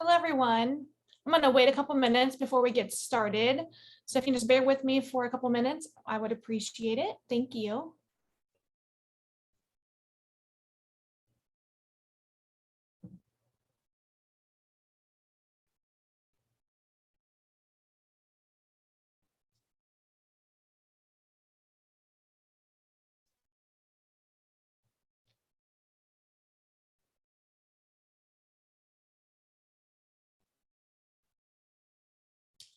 Hello, everyone. I'm going to wait a couple minutes before we get started. So if you can just bear with me for a couple minutes, I would appreciate it. Thank you.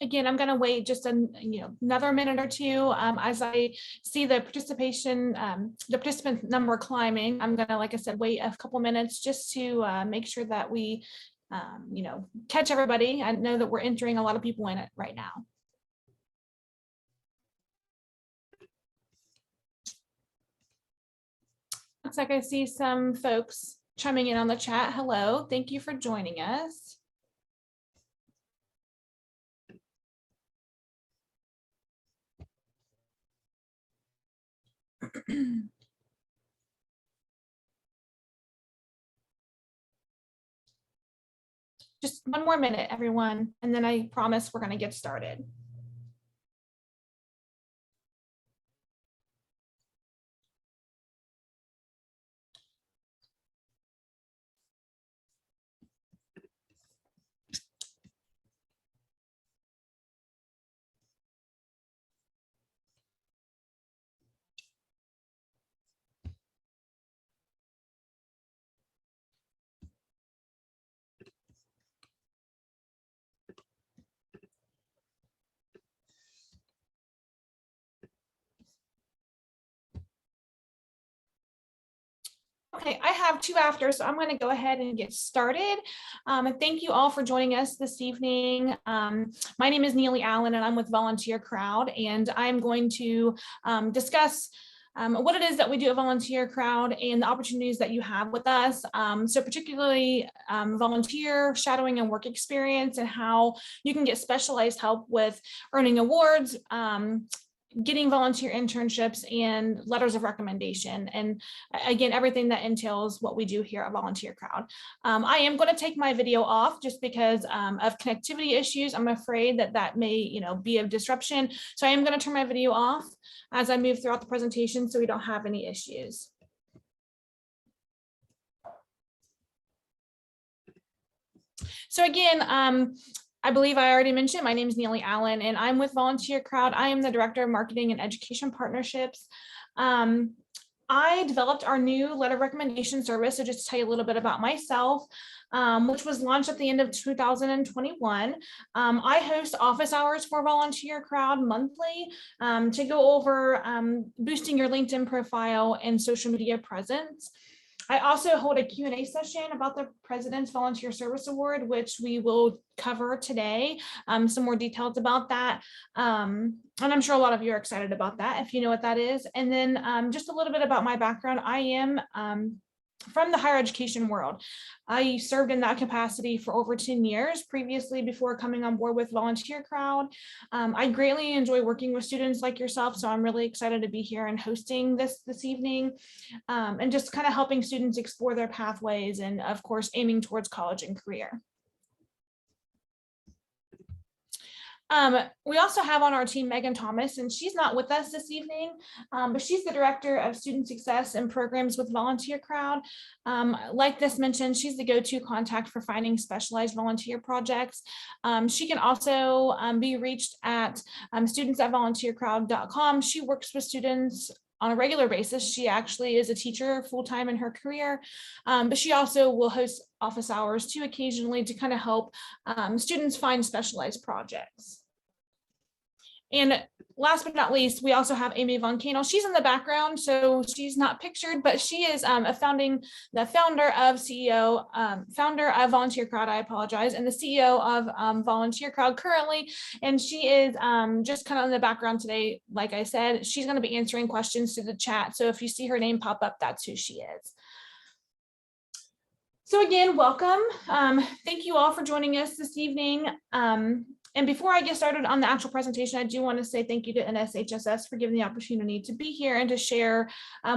Again, I'm going to wait just another minute or two as I see the the participant number climbing. I'm going to, like I said, wait a couple minutes just to make sure that we, catch everybody. I know that we're entering a lot of people in it right now. Looks like I see some folks chiming in on the chat. Hello, thank you for joining us. Just one more minute, everyone, and then I promise we're going to get started. Okay, I have two after, so I'm going to go ahead and get started. And thank you all for joining us this evening. My name is Neely Allen, and I'm with VolunteerCrowd, and I'm going to discuss what it is that we do at VolunteerCrowd and the opportunities that you have with us. So particularly volunteer, shadowing, and work experience, and how you can get specialized help with earning awards, getting volunteer internships, and letters of recommendation, and again, everything that entails what we do here at VolunteerCrowd. I am going to take my video off just because of connectivity issues. I'm afraid that may be a disruption, so I am going to turn my video off as I move throughout the presentation so we don't have any issues. So again, I believe I already mentioned, my name is Neely Allen, and I'm with VolunteerCrowd. I am the Director of Marketing and Education Partnerships. I developed our new letter of recommendation service. So just to tell you a little bit about myself, which was launched at the end of 2021. I host office hours for VolunteerCrowd monthly to go over boosting your LinkedIn profile and social media presence. I also hold a Q&A session about the President's Volunteer Service Award, which we will cover today, some more details about that. And I'm sure a lot of you are excited about that, if you know what that is. And then just a little bit about my background. I am from the higher education world. I served in that capacity for over 10 years previously before coming on board with VolunteerCrowd. I greatly enjoy working with students like yourself, so I'm really excited to be here and hosting this evening, and just kind of helping students explore their pathways and, of course, aiming towards college and career. We also have on our team Megan Thomas, and she's not with us this evening, but she's the Director of Student Success and Programs with VolunteerCrowd. Like this mentioned, she's the go-to contact for finding specialized volunteer projects. She can also be reached at students@volunteercrowd.com. She works with students on a regular basis. She actually is a teacher full-time in her career, but she also will host office hours too occasionally to kind of help students find specialized projects. And last but not least, we also have Amy Von Kanel. She's in the background, so she's not pictured, but she is the founder of VolunteerCrowd, I apologize, and the CEO of VolunteerCrowd currently. And she is just kind of in the background today. Like I said, she's going to be answering questions through the chat. So if you see her name pop up, that's who she is. So again, welcome. Thank you all for joining us this evening. And before I get started on the actual presentation, I do want to say thank you to NSHSS for giving the opportunity to be here and to share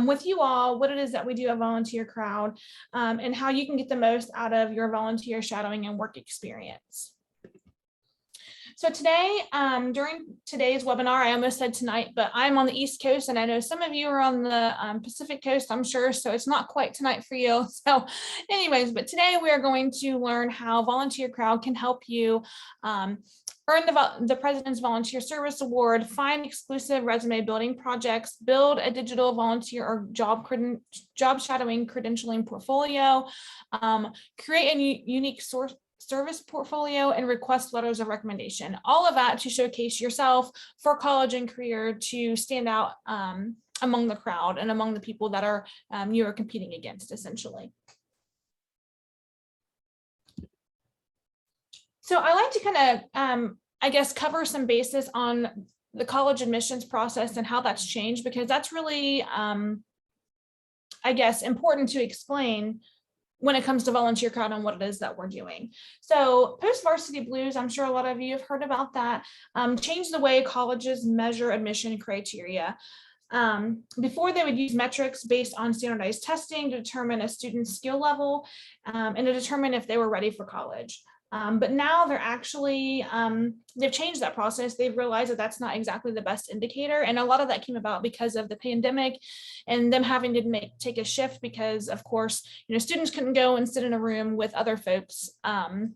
with you all what it is that we do at VolunteerCrowd and how you can get the most out of your volunteer shadowing and work experience. So today, during today's webinar, I almost said tonight, but I'm on the East Coast and I know some of you are on the Pacific Coast, I'm sure, so it's not quite tonight for you. So anyways, but today we are going to learn how VolunteerCrowd can help you earn the President's Volunteer Service Award, find exclusive resume building projects, build a digital volunteer or job shadowing credentialing portfolio, create a unique service portfolio, and request letters of recommendation. All of that to showcase yourself for college and career to stand out among the crowd and among the people that are you are competing against, essentially. So I like to kind of, I guess, cover some basis on the college admissions process and how that's changed, because that's really, I guess, important to explain when it comes to VolunteerCrowd and what it is that we're doing. So post-varsity blues, I'm sure a lot of you have heard about that, changed the way colleges measure admission criteria. Before, they would use metrics based on standardized testing to determine a student's skill level and to determine if they were ready for college. But now they're actually, they've changed that process. They've realized that that's not exactly the best indicator. And a lot of that came about because of the pandemic and them having to take a shift because, of course, students couldn't go and sit in a room with other folks and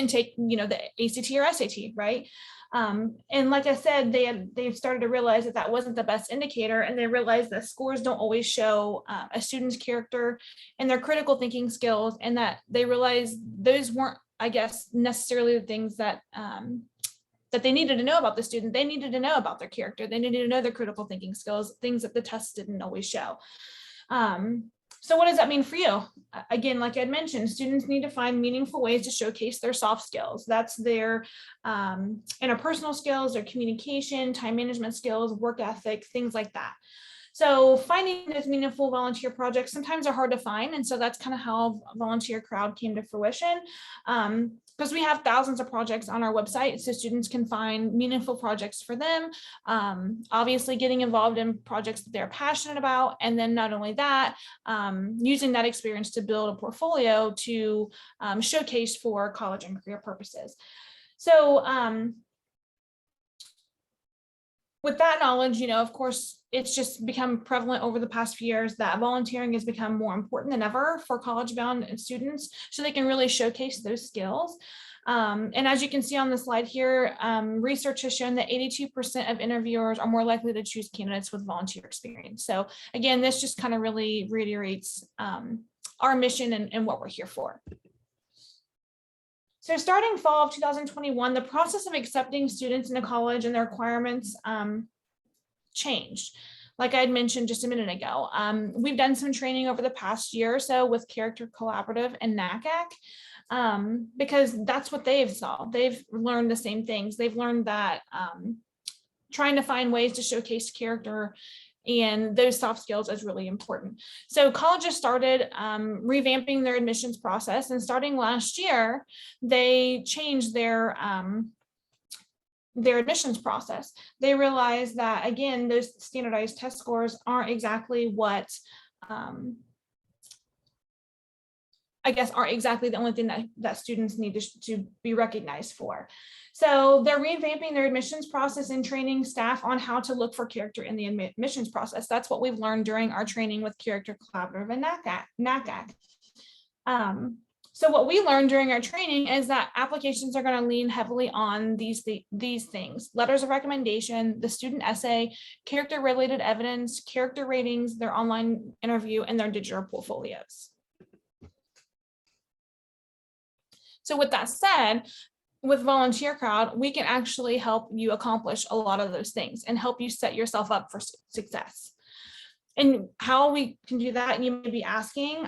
take, the ACT or SAT, right? And like I said, they've started to realize that that wasn't the best indicator, and they realized that scores don't always show a student's character and their critical thinking skills, and that they realized those weren't, I guess, necessarily the things that that they needed to know about the student. They needed to know about their character. They needed to know their critical thinking skills, things that the tests didn't always show. So what does that mean for you? Again, like I'd mentioned, students need to find meaningful ways to showcase their soft skills. That's their interpersonal skills, their communication, time management skills, work ethic, things like that. So finding those meaningful volunteer projects sometimes are hard to find. And so that's kind of how VolunteerCrowd came to fruition. Because we have thousands of projects on our website, so students can find meaningful projects for them. Obviously getting involved in projects that they're passionate about. And then not only that, using that experience to build a portfolio to showcase for college and career purposes. So with that knowledge, of course, it's just become prevalent over the past few years that volunteering has become more important than ever for college-bound students, so they can really showcase those skills. And as you can see on the slide here, research has shown that 82% of interviewers are more likely to choose candidates with volunteer experience. So again, this just kind of really reiterates our mission and what we're here for. So starting fall of 2021, the process of accepting students into college and their requirements changed. Like I had mentioned just a minute ago, we've done some training over the past year or so with Character Collaborative and NACAC, because that's what they've saw. They've learned the same things. They've learned that trying to find ways to showcase character and those soft skills is really important. So colleges started revamping their admissions process, and starting last year, they changed their admissions process. They realized that, again, those standardized test scores aren't exactly what I guess aren't exactly the only thing that students need to be recognized for. So they're revamping their admissions process and training staff on how to look for character in the admissions process. That's what we've learned during our training with Character Collaborative and NACAC. So what we learned during our training is that applications are going to lean heavily on these things: letters of recommendation, the student essay, character-related evidence, character ratings, their online interview, and their digital portfolios. So with that said, with VolunteerCrowd, we can actually help you accomplish a lot of those things and help you set yourself up for success. And how we can do that, you may be asking.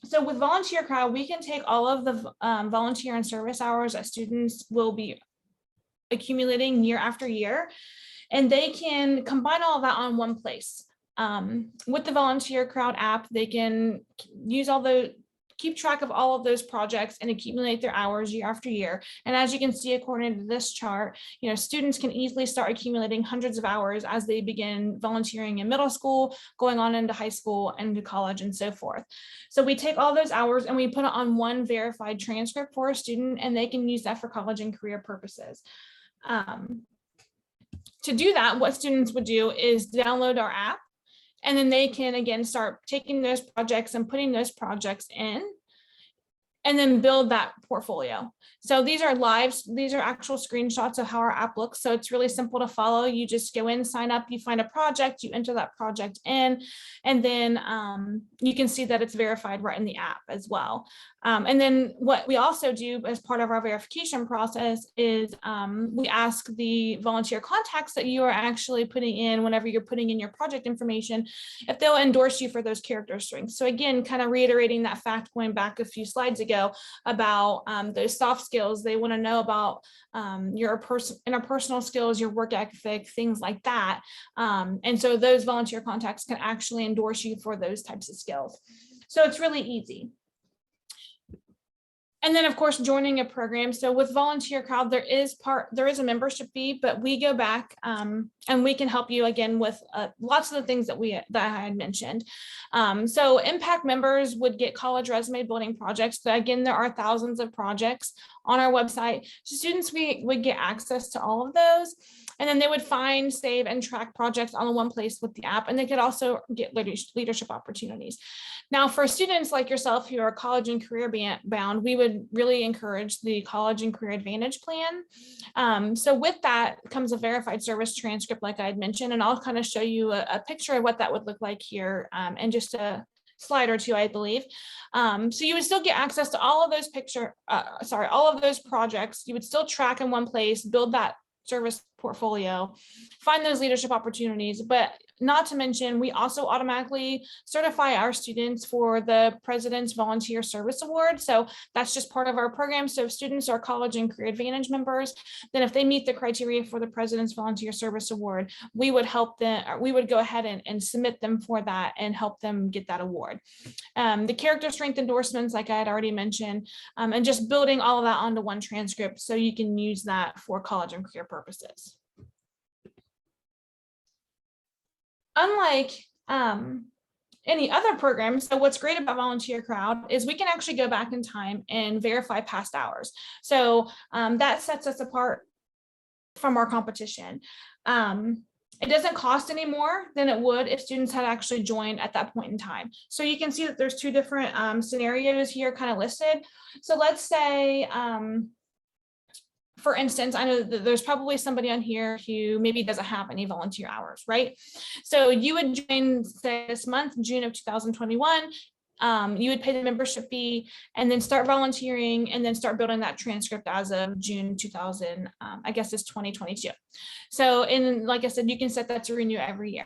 So with VolunteerCrowd, we can take all of the volunteer and service hours that students will be accumulating year after year, and they can combine all of that on one place. With the VolunteerCrowd app, they can use all the keep track of all of those projects and accumulate their hours year after year. And as you can see, according to this chart, students can easily start accumulating hundreds of hours as they begin volunteering in middle school, going on into high school and to college and so forth. So we take all those hours and we put it on one verified transcript for a student, and they can use that for college and career purposes. To do that, what students would do is download our app, and then they can again start taking those projects and putting those projects in, and then build that portfolio. So these are actual screenshots of how our app looks. So it's really simple to follow. You just go in, sign up, you find a project, you enter that project in, and then you can see that it's verified right in the app as well. And then what we also do as part of our verification process is we ask the volunteer contacts that you are actually putting in whenever you're putting in your project information, if they'll endorse you for those character strengths. So again, kind of reiterating that fact going back a few slides ago about those soft skills. They want to know about your interpersonal skills, your work ethic, things like that. And so those volunteer contacts can actually endorse you for those types of skills. So it's really easy. And then, of course, joining a program. So with VolunteerCrowd, there is a membership fee, but we go back and we can help you again with lots of the things that I had mentioned. So impact members would get college resume building projects. So again, there are thousands of projects on our website. So students would get access to all of those. And then they would find, save, and track projects all in one place with the app. And they could also get leadership opportunities. Now, for students like yourself who are college and career bound, we would really encourage the College and Career Advantage plan. So with that comes a verified service transcript, like I had mentioned, and I'll kind of show you a picture of what that would look like here in just a slide or two, I believe. So you would still get access to all of those all of those projects. You would still track in one place, build that service portfolio, find those leadership opportunities, but not to mention, we also automatically certify our students for the President's Volunteer Service Award. So that's just part of our program. So if students are College and Career Advantage members, then if they meet the criteria for the President's Volunteer Service Award, we would help them, we would go ahead and submit them for that and help them get that award. The character strength endorsements, like I had already mentioned, and just building all of that onto one transcript so you can use that for college and career purposes. Unlike any other program, so what's great about VolunteerCrowd is we can actually go back in time and verify past hours. So that sets us apart from our competition. It doesn't cost any more than it would if students had actually joined at that point in time. So you can see that there's two different scenarios here kind of listed. So let's say, for instance, I know that there's probably somebody on here who maybe doesn't have any volunteer hours, right? So you would join, say, this month, June of 2021, you would pay the membership fee and then start volunteering and then start building that transcript as of June 2000, I guess it's 2022. So, and like I said, you can set that to renew every year.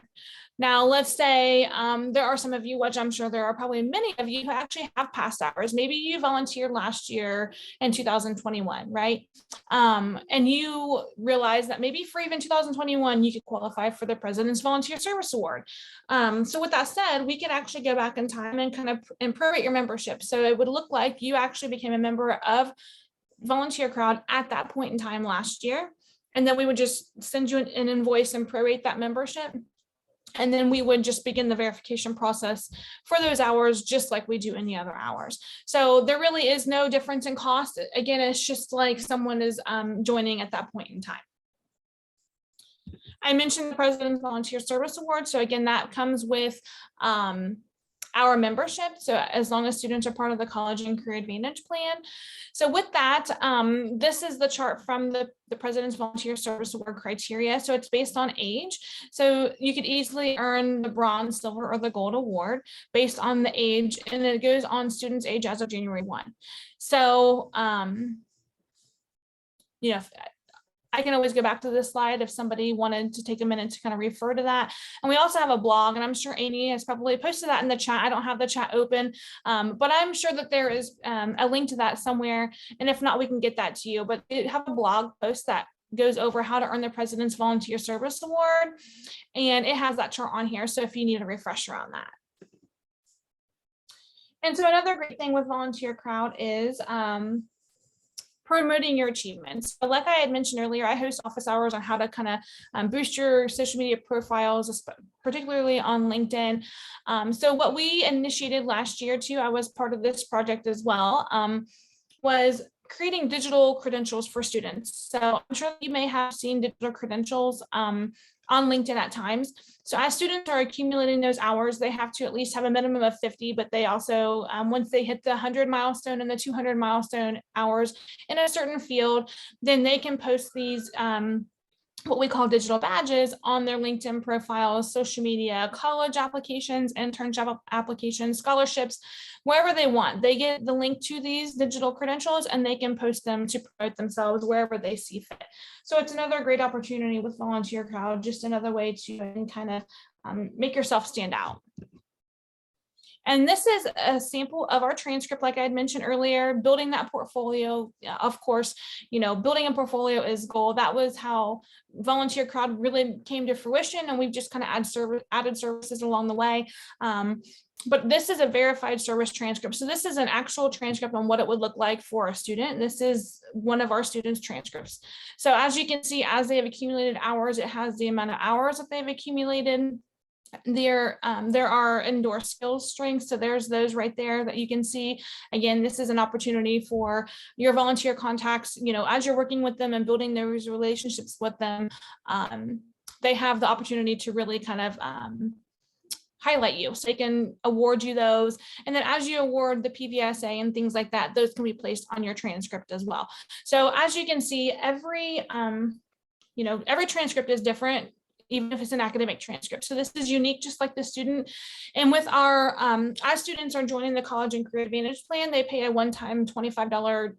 Now, let's say there are some of you, which I'm sure there are probably many of you who actually have past hours. Maybe you volunteered last year in 2021, right? And you realize that maybe for even 2021, you could qualify for the President's Volunteer Service Award. So with that said, we can actually go back in time and kind of prorate your membership. So it would look like you actually became a member of VolunteerCrowd at that point in time last year. And then we would just send you an invoice and prorate that membership. And then we would just begin the verification process for those hours, just like we do any other hours. So there really is no difference in cost. Again, it's just like someone is joining at that point in time. I mentioned the President's Volunteer Service Award. So again, that comes with our membership. So as long as students are part of the College and Career Advantage plan. So with that, this is the chart from the President's Volunteer Service Award criteria. So it's based on age. So you could easily earn the bronze, silver, or the gold award based on the age, and it goes on students' age as of January 1. So, you know, I can always go back to this slide if somebody wanted to take a minute to kind of refer to that. And we also have a blog, and I'm sure Amy has probably posted that in the chat. I don't have the chat open, but I'm sure that there is a link to that somewhere. And if not, we can get that to you. But we have a blog post that goes over how to earn the President's Volunteer Service Award. And it has that chart on here. So if you need a refresher on that. And so another great thing with VolunteerCrowd is promoting your achievements. So like I had mentioned earlier, I host office hours on how to kind of boost your social media profiles, particularly on LinkedIn. So what we initiated last year too, I was part of this project as well, was creating digital credentials for students. So I'm sure you may have seen digital credentials on LinkedIn at times. So as students are accumulating those hours, they have to at least have a minimum of 50, but they also, once they hit the 100 milestone and the 200 milestone hours in a certain field, then they can post these what we call digital badges on their LinkedIn profiles, social media, college applications, internship applications, scholarships, wherever they want. They get the link to these digital credentials and they can post them to promote themselves wherever they see fit. So it's another great opportunity with VolunteerCrowd, just another way to kind of make yourself stand out. And this is a sample of our transcript, like I had mentioned earlier, building that portfolio. Of course, building a portfolio is goal. That was how VolunteerCrowd really came to fruition, and we've just kind of added services along the way. But this is a verified service transcript. So this is an actual transcript on what it would look like for a student. This is one of our students' transcripts. So as you can see, as they have accumulated hours, it has the amount of hours that they've accumulated. There are endorsed skills strengths. So there's those right there that you can see. Again, this is an opportunity for your volunteer contacts, as you're working with them and building those relationships with them, they have the opportunity to really kind of highlight you, so they can award you those. And then as you award the Pbsa and things like that, those can be placed on your transcript as well. So as you can see, every transcript is different, even if it's an academic transcript. So this is unique, just like the student. And with our, as students are joining the College and Career Advantage Plan, they pay a one-time $25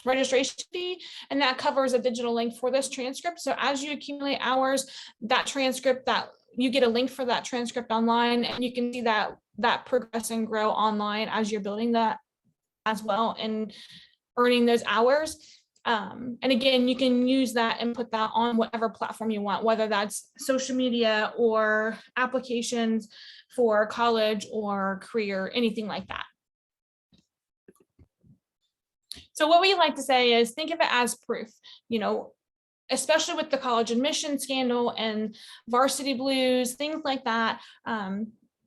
registration fee, and that covers a digital link for this transcript. So as you accumulate hours, that transcript, that you get a link for that transcript online, and you can see that progress and grow online as you're building that as well and earning those hours. And again, you can use that and put that on whatever platform you want, whether that's social media or applications for college or career, anything like that. So what we like to say is think of it as proof, especially with the college admission scandal and varsity blues, things like that.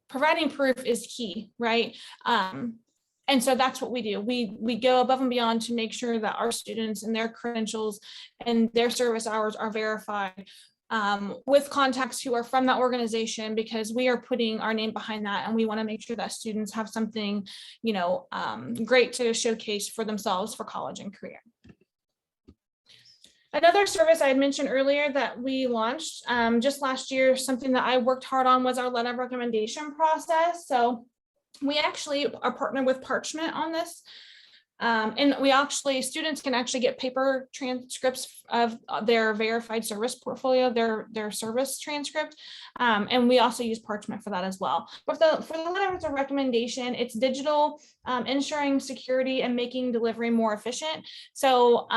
Providing proof is key, right? And so that's what we do. We go above and beyond to make sure that our students and their credentials and their service hours are verified with contacts who are from that organization, because we are putting our name behind that, and we want to make sure that students have something, great to showcase for themselves for college and career. Another service I had mentioned earlier that we launched just last year, something that I worked hard on, was our letter of recommendation process. So we actually are partnered with Parchment on this. And students can actually get paper transcripts of their verified service portfolio, their service transcript. And we also use Parchment for that as well. But for the letters of recommendation, it's digital, ensuring security and making delivery more efficient. So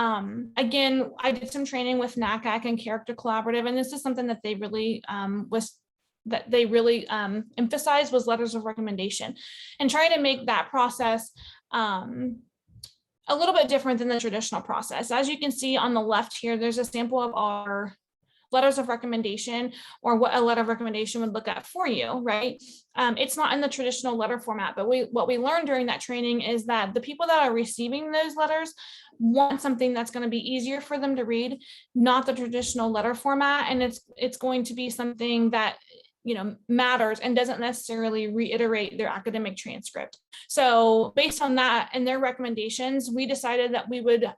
again, I did some training with NACAC and Character Collaborative, and this is something that they really emphasized was letters of recommendation, and trying to make that process a little bit different than the traditional process. As you can see on the left here, there's a sample of our letters of recommendation, or what a letter of recommendation would look at for you, right? It's not in the traditional letter format, but what we learned during that training is that the people that are receiving those letters want something that's going to be easier for them to read, not the traditional letter format. And it's going to be something that matters and doesn't necessarily reiterate their academic transcript. So based on that and their recommendations, we decided that we would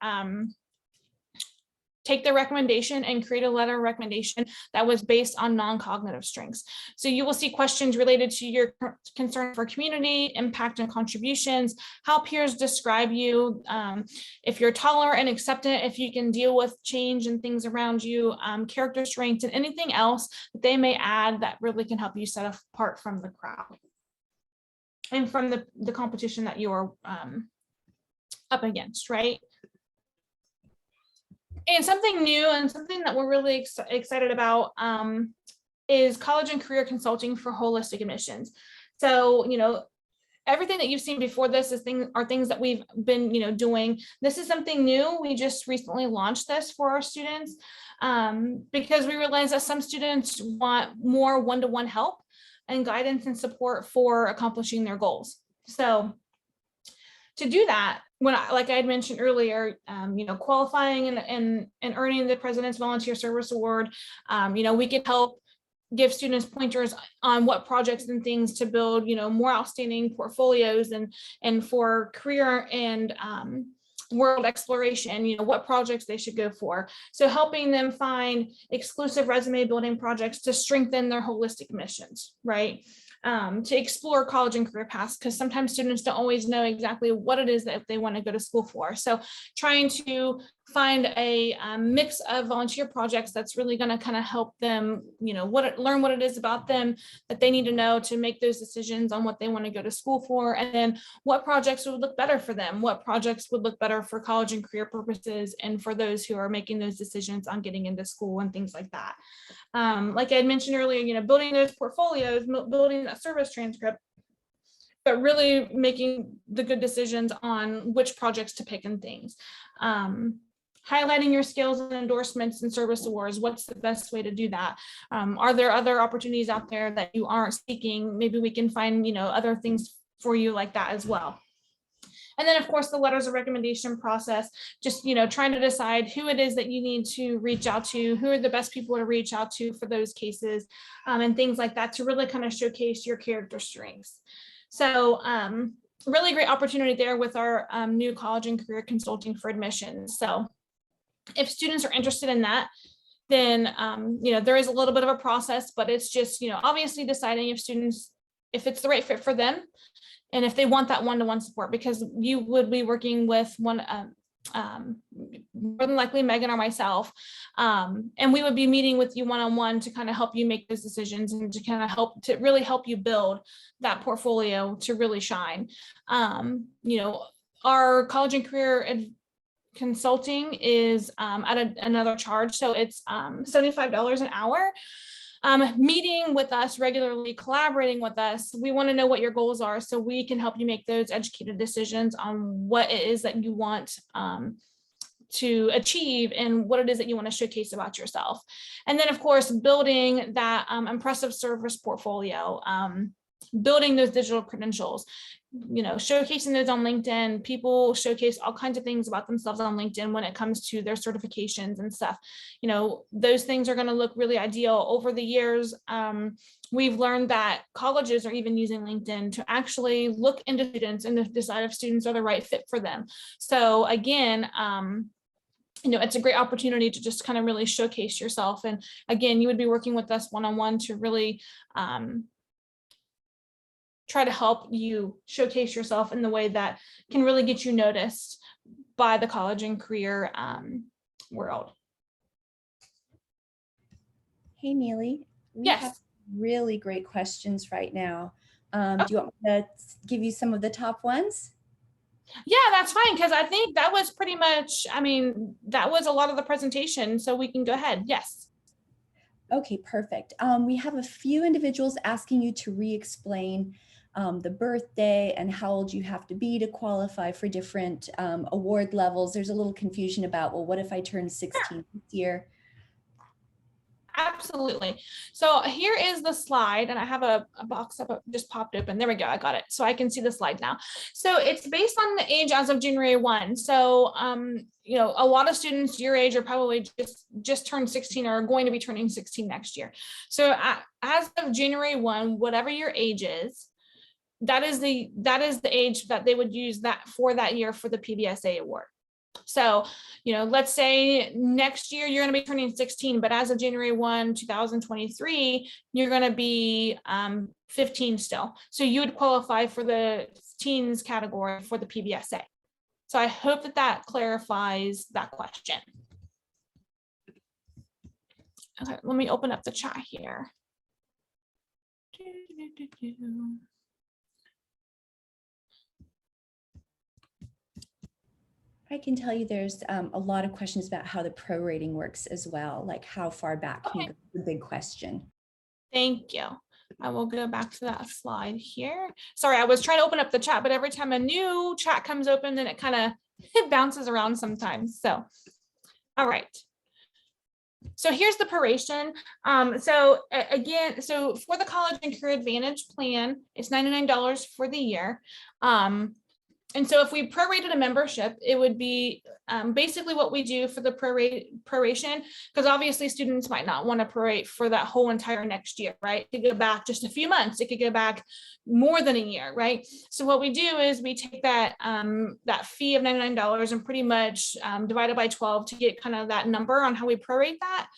take the recommendation and create a letter of recommendation that was based on non-cognitive strengths. So you will see questions related to your concern for community, impact and contributions, how peers describe you, if you're tolerant and acceptant, if you can deal with change and things around you, character strengths, and anything else that they may add that really can help you set apart from the crowd and from the competition that you are up against, right? And something new and something that we're really excited about is college and career consulting for holistic admissions. So, everything that you've seen before this are things that we've been, doing. This is something new. We just recently launched this for our students because we realized that some students want more one-to-one help and guidance and support for accomplishing their goals. So to do that, like I had mentioned earlier, qualifying and earning the President's Volunteer Service Award, we can help give students pointers on what projects and things to build, more outstanding portfolios and for career and world exploration, what projects they should go for. So helping them find exclusive resume building projects to strengthen their holistic missions, right? To explore college and career paths, because sometimes students don't always know exactly what it is that they want to go to school for. So trying to find a mix of volunteer projects that's really going to kind of help them, learn what it is about them that they need to know to make those decisions on what they want to go to school for, and then what projects would look better for them, what projects would look better for college and career purposes, and for those who are making those decisions on getting into school and things like that. Like I had mentioned earlier, building those portfolios, building that service transcript, but really making the good decisions on which projects to pick and things. Highlighting your skills and endorsements and service awards. What's the best way to do that? Are there other opportunities out there that you aren't seeking? Maybe we can find, other things for you like that as well. And then, of course, the letters of recommendation process, just, trying to decide who it is that you need to reach out to, who are the best people to reach out to for those cases, and things like that to really kind of showcase your character strengths. So really great opportunity there with our new college and career consulting for admissions. So if students are interested in that, then, there is a little bit of a process, but it's just, obviously deciding if it's the right fit for them, and if they want that one-to-one support, because you would be working with one, more than likely Megan or myself, and we would be meeting with you one-on-one to kind of help you make those decisions and to kind of really help you build that portfolio to really shine. Our college and career consulting is at another charge, so it's $75 an hour. Meeting with us regularly, collaborating with us. We want to know what your goals are so we can help you make those educated decisions on what it is that you want to achieve and what it is that you want to showcase about yourself. And then, of course, building that impressive service portfolio, building those digital credentials, showcasing those on LinkedIn. People showcase all kinds of things about themselves on LinkedIn when it comes to their certifications and stuff. Those things are going to look really ideal. Over the years, we've learned that colleges are even using LinkedIn to actually look into students and to decide if students are the right fit for them. So again, it's a great opportunity to just kind of really showcase yourself. And again, you would be working with us one-on-one to really try to help you showcase yourself in the way that can really get you noticed by the college and career world. Hey, Neely. We have really great questions right now. Do you want me to give you some of the top ones? Yeah, that's fine, because I think that was pretty much, that was a lot of the presentation, so we can go ahead. Yes. Okay, perfect. We have a few individuals asking you to re-explain the birthday and how old you have to be to qualify for different award levels. There's a little confusion about, well, what if I turn 16 this year? Absolutely. So here is the slide, and I have a box up just popped open. There we go. I got it. So I can see the slide now. So it's based on the age as of January 1. So, a lot of students your age are probably just turned 16 or are going to be turning 16 next year. So as of January 1, whatever your age is, that is the age that they would use that for that year for the PBSA award. So, let's say next year you're going to be turning 16, but as of January 1, 2023, you're going to be 15 still. So you would qualify for the teens category for the PBSA. So I hope that clarifies that question. Okay, let me open up the chat here. I can tell you there's a lot of questions about how the prorating works as well, like how far back can you go, the big question. Thank you. I will go back to that slide here. Sorry, I was trying to open up the chat, but every time a new chat comes open, then it kind of it bounces around sometimes. So, all right. So here's the proration. Again, so for the College and Career Advantage plan, it's $99 for the year. And so if we prorated a membership, it would be basically what we do for the proration, because obviously students might not want to prorate for that whole entire next year, right? It could go back just a few months. It could go back more than a year, right? So what we do is we take that that fee of $99 and pretty much divide it by 12 to get kind of that number on how we prorate that.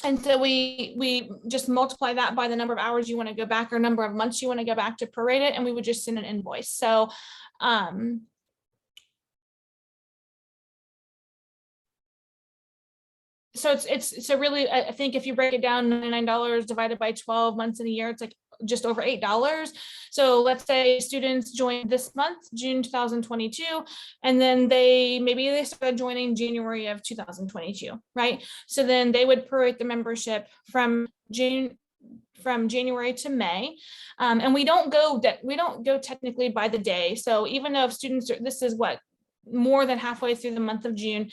And so we just multiply that by the number of hours you want to go back or number of months you want to go back to prorate it, and we would just send an invoice. So so really, I think if you break it down, $99 divided by 12 months in a year, it's like just over $8. So let's say students joined this month, June 2022, and then maybe they started joining January of 2022, right? So then they would prorate the membership from January to May, and we don't go technically by the day. So even though if students this is what more than halfway through the month of June.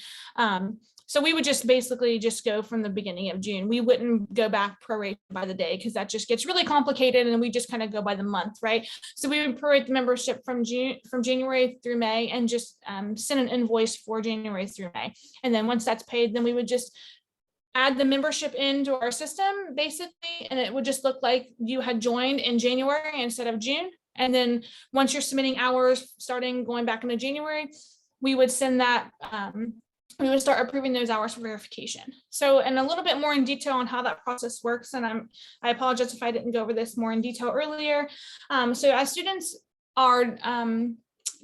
So we would just basically just go from the beginning of June. We wouldn't go back prorate by the day because that just gets really complicated, and we just kind of go by the month, right? So we would prorate the membership from January through May and just send an invoice for January through May. And then once that's paid, then we would just add the membership into our system basically, and it would just look like you had joined in January instead of June. And then once you're submitting hours starting going back into January, we would send that we would start approving those hours for verification. So, and a little bit more in detail on how that process works. And I apologize if I didn't go over this more in detail earlier. So as students are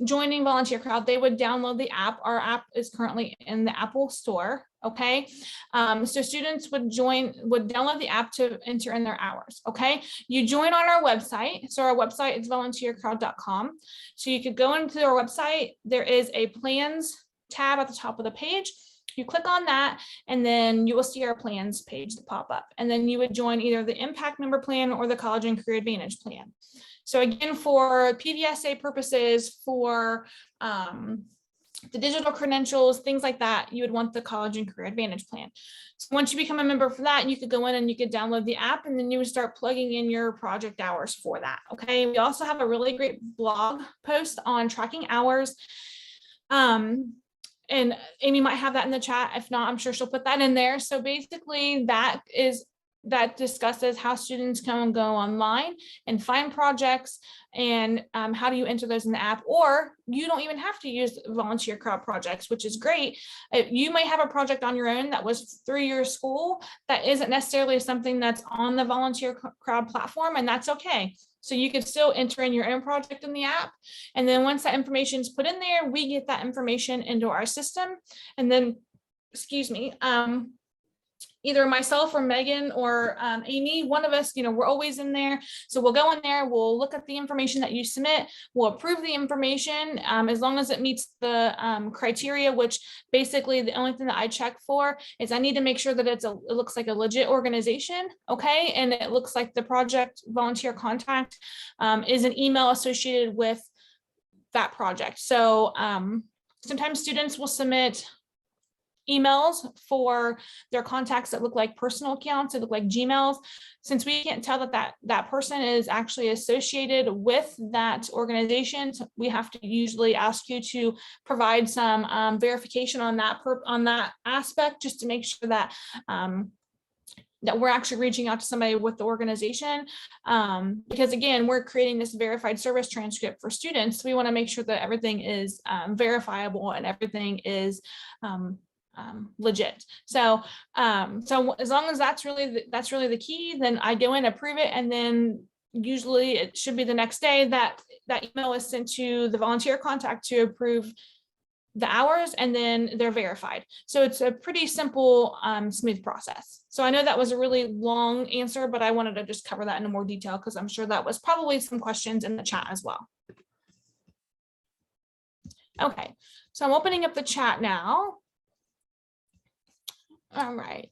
joining VolunteerCrowd, they would download the app. Our app is currently in the Apple Store. Okay. So students would download the app to enter in their hours. Okay. You join on our website. So our website is volunteercrowd.com. So you could go into our website. There is a plans tab at the top of the page. You click on that, and then you will see our plans page pop up. And then you would join either the Impact Member Plan or the College and Career Advantage Plan. So again, for PBSA purposes, for the digital credentials, things like that, you would want the College and Career Advantage Plan. So once you become a member for that, you could go in and you could download the app, and then you would start plugging in your project hours for that. Okay. We also have a really great blog post on tracking hours. And Amy might have that in the chat. If not, I'm sure she'll put that in there. So basically that discusses how students can go online and find projects, and how do you enter those in the app. Or you don't even have to use VolunteerCrowd projects, which is great. You might have a project on your own that was through your school that isn't necessarily something that's on the VolunteerCrowd platform, and that's okay. So you could still enter in your own project in the app. And then once that information is put in there, we get that information into our system. And then, excuse me, either myself or Megan or Amy, one of us, we're always in there. So we'll go in there, we'll look at the information that you submit, we'll approve the information as long as it meets the criteria, which basically the only thing that I check for is I need to make sure that it looks like a legit organization, okay? And it looks like the project volunteer contact is an email associated with that project. So sometimes students will submit emails for their contacts that look like personal accounts, that look like Gmails. Since we can't tell that person is actually associated with that organization, so we have to usually ask you to provide some verification on that aspect, just to make sure that that we're actually reaching out to somebody with the organization. Because again, we're creating this verified service transcript for students. We want to make sure that everything is verifiable and everything is legit. So so as long as that's really the key, then I go in, approve it, and then usually it should be the next day that email is sent to the volunteer contact to approve the hours, and then they're verified. So it's a pretty simple, smooth process. So I know that was a really long answer, but I wanted to just cover that in more detail because I'm sure that was probably some questions in the chat as well. Okay, so I'm opening up the chat now. All right.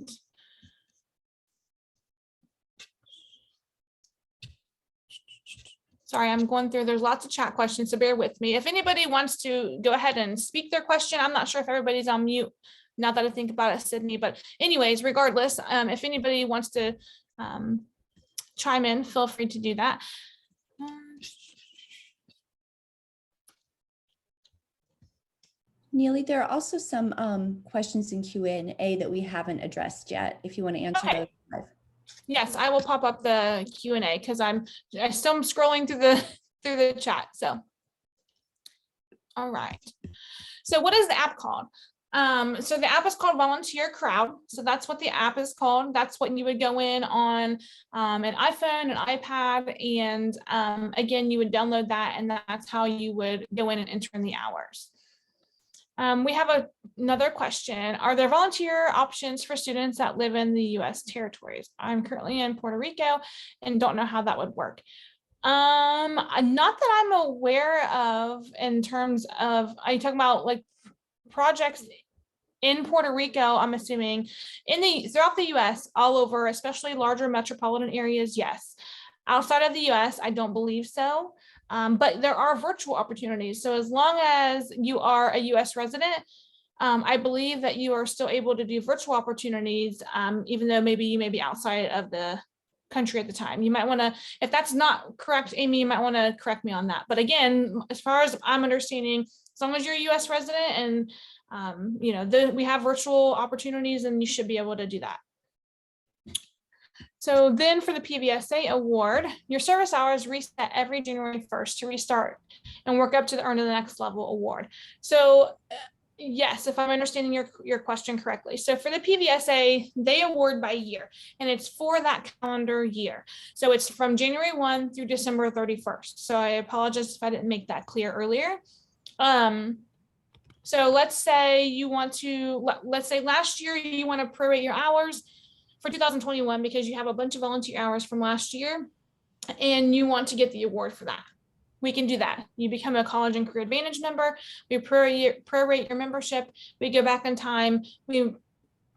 Sorry, I'm going through, there's lots of chat questions, so bear with me. If anybody wants to go ahead and speak their question, I'm not sure if everybody's on mute now that I think about it, Sydney, but anyways, regardless, if anybody wants to chime in, feel free to do that. Neely, there are also some questions in Q&A that we haven't addressed yet, if you want to answer those. Yes, I will pop up the Q&A because I still am scrolling through the chat. So, all right. So what is the app called? So the app is called VolunteerCrowd. So that's what the app is called. That's what you would go in on an iPhone, an iPad, and again, you would download that, and that's how you would go in and enter in the hours. We have another question. Are there volunteer options for students that live in the U.S. territories? I'm currently in Puerto Rico and don't know how that would work. Not that I'm aware of in terms of, are you talking about like projects in Puerto Rico? I'm assuming throughout the US, all over, especially larger metropolitan areas, yes. Outside of the US, I don't believe so. But there are virtual opportunities. So as long as you are a US resident, I believe that you are still able to do virtual opportunities, even though maybe you may be outside of the country at the time. You might want to, if that's not correct, Amy, you might want to correct me on that. But again, as far as I'm understanding, as long as you're a US resident and you know, we have virtual opportunities, and you should be able to do that. So then for the PBSA award, your service hours reset every January 1st to restart and work up to the earn to the next level award. So yes, if I'm understanding your question correctly. So for the PBSA, they award by year, and it's for that calendar year. So it's from January 1 through December 31st. So I apologize if I didn't make that clear earlier. So let's say you want to, let's say last year you want to prorate your hours for 2021 because you have a bunch of volunteer hours from last year and you want to get the award for that. We can do that. You become a College and Career Advantage member, we prorate your membership, we go back in time,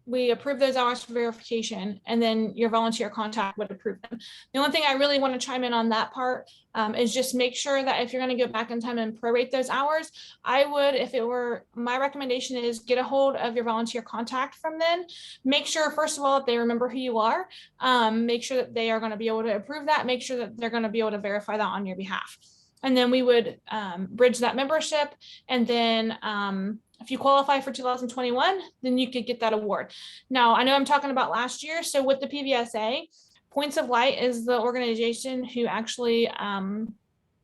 we approve those hours for verification, and then your volunteer contact would approve them. The only thing I really want to chime in on that part is just make sure that if you're going to go back in time and prorate those hours, I would, if it were, my recommendation is get a hold of your volunteer contact from then. Make sure, first of all, that they remember who you are. Make sure that they are going to be able to approve that. Make sure that they're going to be able to verify that on your behalf. And then we would bridge that membership, and then if you qualify for 2021, then you could get that award. Now, I know I'm talking about last year. So with the PBSA, Points of Light is the organization who actually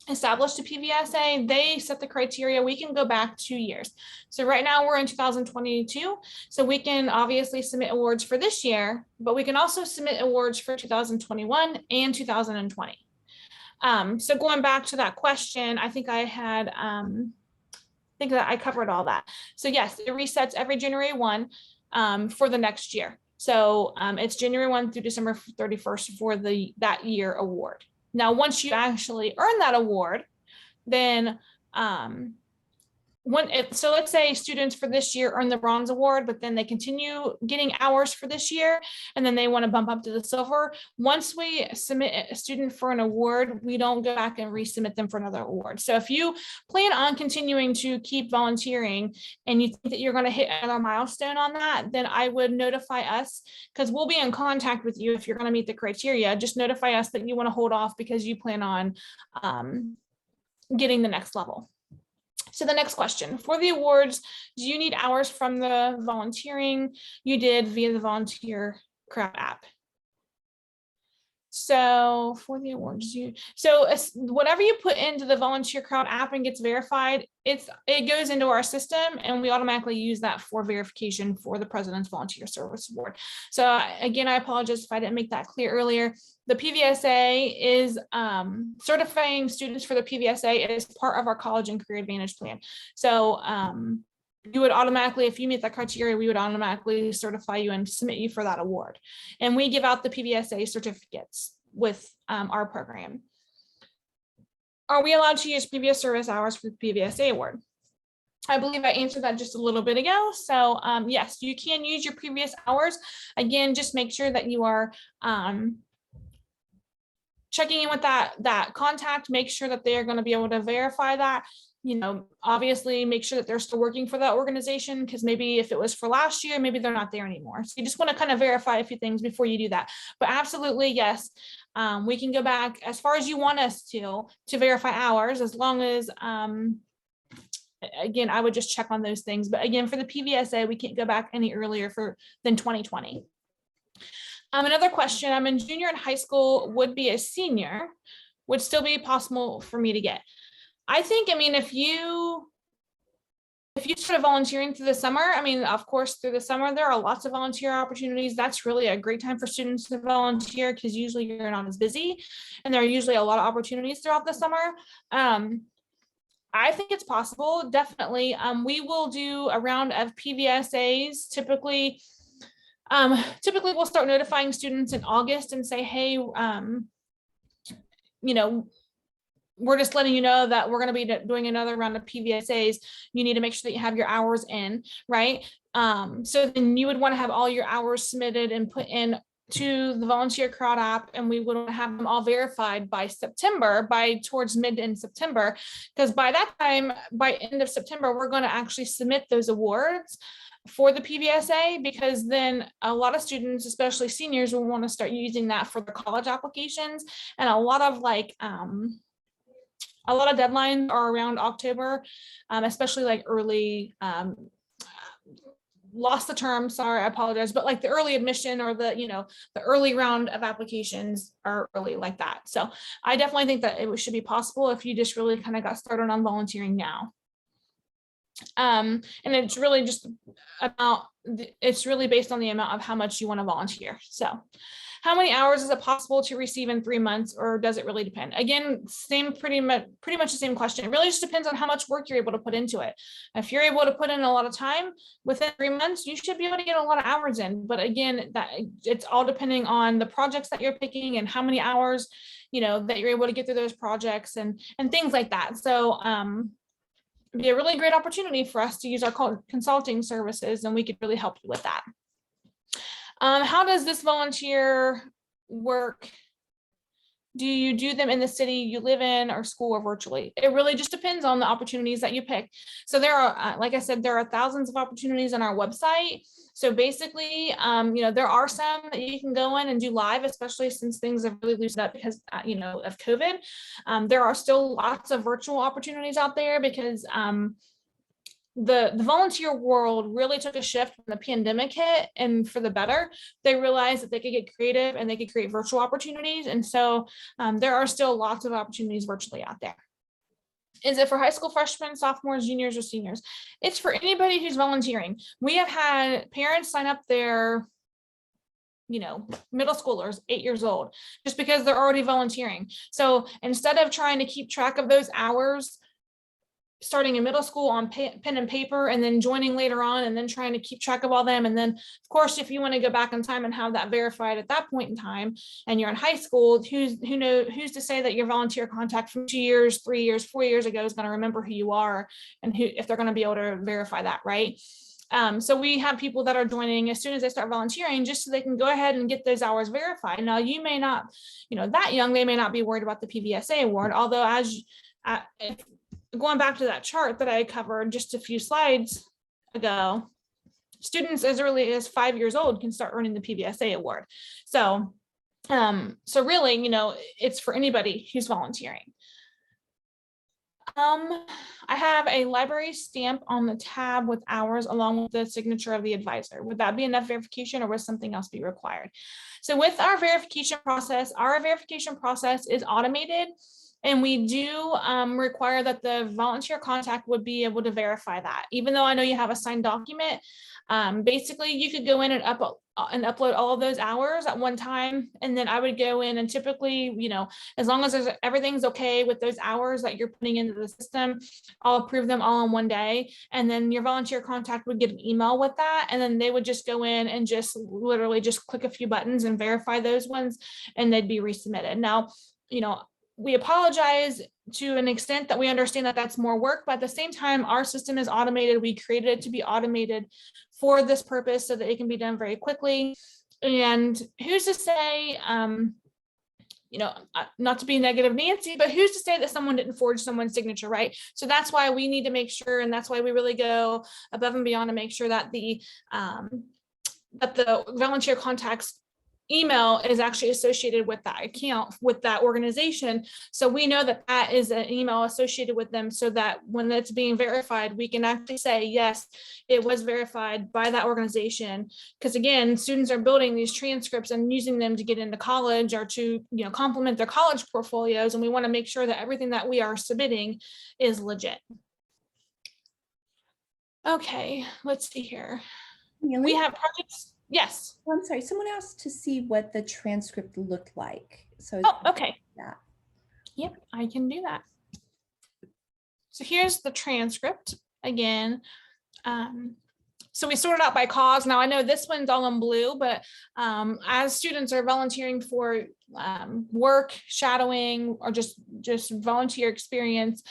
established the PBSA. They set the criteria. We can go back 2 years. So right now we're in 2022. So we can obviously submit awards for this year, but we can also submit awards for 2021 and 2020. So going back to that question, I think I had, I think that I covered all that. So yes, it resets every January 1 for the next year. So it's January 1 through December 31st for that year award. Now, once you actually earn that award, then so let's say students for this year earn the bronze award, but then they continue getting hours for this year, and then they want to bump up to the silver. Once we submit a student for an award, we don't go back and resubmit them for another award. So if you plan on continuing to keep volunteering and you think that you're going to hit another milestone on that, then I would notify us, because we'll be in contact with you if you're going to meet the criteria. Just notify us that you want to hold off because you plan on getting the next level. So the next question, for the awards, do you need hours from the volunteering you did via the VolunteerCrowd app? So for the awards, whatever you put into the VolunteerCrowd app and gets verified, it goes into our system, and we automatically use that for verification for the President's Volunteer Service Award. So again, I apologize if I didn't make that clear earlier. The PBSA is certifying students for the PBSA is part of our College and Career Advantage plan. So you would automatically, if you meet that criteria, we would automatically certify you and submit you for that award. And we give out the PBSA certificates with our program. Are we allowed to use previous service hours for the PBSA award? I believe I answered that just a little bit ago. So yes, you can use your previous hours. Again, just make sure that you are checking in with that contact, make sure that they are going to be able to verify that. Obviously make sure that they're still working for that organization, because maybe if it was for last year, maybe they're not there anymore. So you just want to kind of verify a few things before you do that. But absolutely, yes, we can go back as far as you want us to verify hours, as long as, again, I would just check on those things. But again, for the PBSA, we can't go back any earlier than 2020. Another question, I'm in junior in high school, would be a senior, would still be possible for me to get. I think, if you started volunteering through the summer, of course, through the summer, there are lots of volunteer opportunities. That's really a great time for students to volunteer, because usually you're not as busy, and there are usually a lot of opportunities throughout the summer. I think it's possible, definitely. We will do a round of PBSAs. Typically we'll start notifying students in August and say, hey, we're just letting you know that we're going to be doing another round of PBSAs. You need to make sure that you have your hours in, right? So then you would want to have all your hours submitted and put in to the VolunteerCrowd app, and we would have them all verified by September, towards mid to end September, because by that time, by end of September, we're going to actually submit those awards for the PBSA, because then a lot of students, especially seniors, will want to start using that for their college applications, and a lot of deadlines are around October, especially like early, lost the term, sorry, I apologize, but like the early admission or the early round of applications are early like that. So I definitely think that it should be possible if you just really kind of got started on volunteering now. And it's really just it's really based on the amount of how much you want to volunteer. So how many hours is it possible to receive in 3 months, or does it really depend? Again, pretty much the same question. It really just depends on how much work you're able to put into it. If you're able to put in a lot of time within 3 months, you should be able to get a lot of hours in. But again, it's all depending on the projects that you're picking and how many hours, that you're able to get through those projects and things like that. So it'd be a really great opportunity for us to use our consulting services, and we could really help you with that. How does this volunteer work? Do you do them in the city you live in, or school, or virtually? It really just depends on the opportunities that you pick. So there are, like I said, there are thousands of opportunities on our website. So basically, there are some that you can go in and do live, especially since things have really loosened up because, of COVID. There are still lots of virtual opportunities out there, because the volunteer world really took a shift when the pandemic hit, and for the better. They realized that they could get creative and they could create virtual opportunities. And so there are still lots of opportunities virtually out there. Is it for high school freshmen, sophomores, juniors, or seniors? It's for anybody who's volunteering. We have had parents sign up their middle schoolers, 8 years old, just because they're already volunteering. So instead of trying to keep track of those hours, starting in middle school on pen and paper, and then joining later on, and then trying to keep track of all them. And then of course, if you want to go back in time and have that verified at that point in time, and you're in high school, who's to say that your volunteer contact from 2 years, 3 years, 4 years ago is going to remember who you are, and if they're going to be able to verify that, right? So we have people that are joining as soon as they start volunteering, just so they can go ahead and get those hours verified. Now, you may not, that young, they may not be worried about the PBSA award, although going back to that chart that I covered just a few slides ago, students as early as 5 years old can start earning the PBSA award. So really, it's for anybody who's volunteering. I have a library stamp on the tab with hours along with the signature of the advisor. Would that be enough verification, or would something else be required? So with our verification process is automated. And we do require that the volunteer contact would be able to verify that. Even though I know you have a signed document, basically you could go in and upload all of those hours at one time. And then I would go in and typically, as long as everything's okay with those hours that you're putting into the system, I'll approve them all in one day. And then your volunteer contact would get an email with that. And then they would just go in and just literally just click a few buttons and verify those ones, and they'd be resubmitted. Now, we apologize to an extent that we understand that that's more work, but at the same time, our system is automated. We created it to be automated for this purpose so that it can be done very quickly. And who's to say not to be negative Nancy, but who's to say that someone didn't forge someone's signature, right? So that's why we need to make sure, and that's why we really go above and beyond to make sure that the volunteer contacts email is actually associated with that account, with that organization. So we know that that is an email associated with them, so that when it's being verified, we can actually say, yes, it was verified by that organization. Because again, students are building these transcripts and using them to get into college or to, complement their college portfolios. And we want to make sure that everything that we are submitting is legit. Okay, let's see here. We have projects. Yes. Oh, I'm sorry. Someone asked to see what the transcript looked like. So okay. Yep, I can do that. So here's the transcript again. So we sorted out by cause. Now I know this one's all in blue, but as students are volunteering for work, shadowing, or just volunteer experience,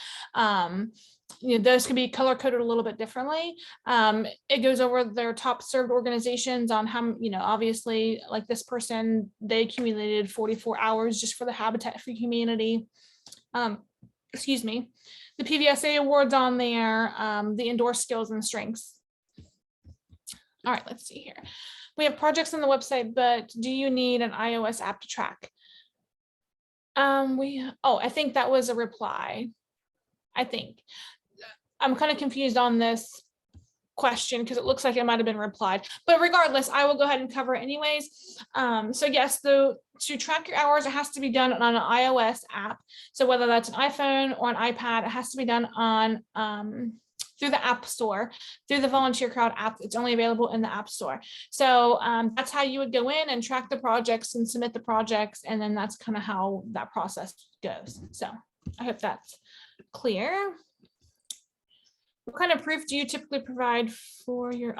those can be color coded a little bit differently. It goes over their top served organizations on how, obviously, like this person, they accumulated 44 hours just for the Habitat for Humanity. Excuse me. The Pbsa awards on there, the endorsed skills and strengths. All right, let's see here. We have projects on the website, but do you need an iOS app to track? I think that was a reply. I think. I'm kind of confused on this question because it looks like it might have been replied, but regardless, I will go ahead and cover it anyways. So yes, to track your hours, it has to be done on an iOS app. So whether that's an iPhone or an iPad, it has to be done on through the App Store, through the VolunteerCrowd app. It's only available in the App Store. So that's how you would go in and track the projects and submit the projects, and then that's kind of how that process goes. So I hope that's clear. What kind of proof do you typically provide for your,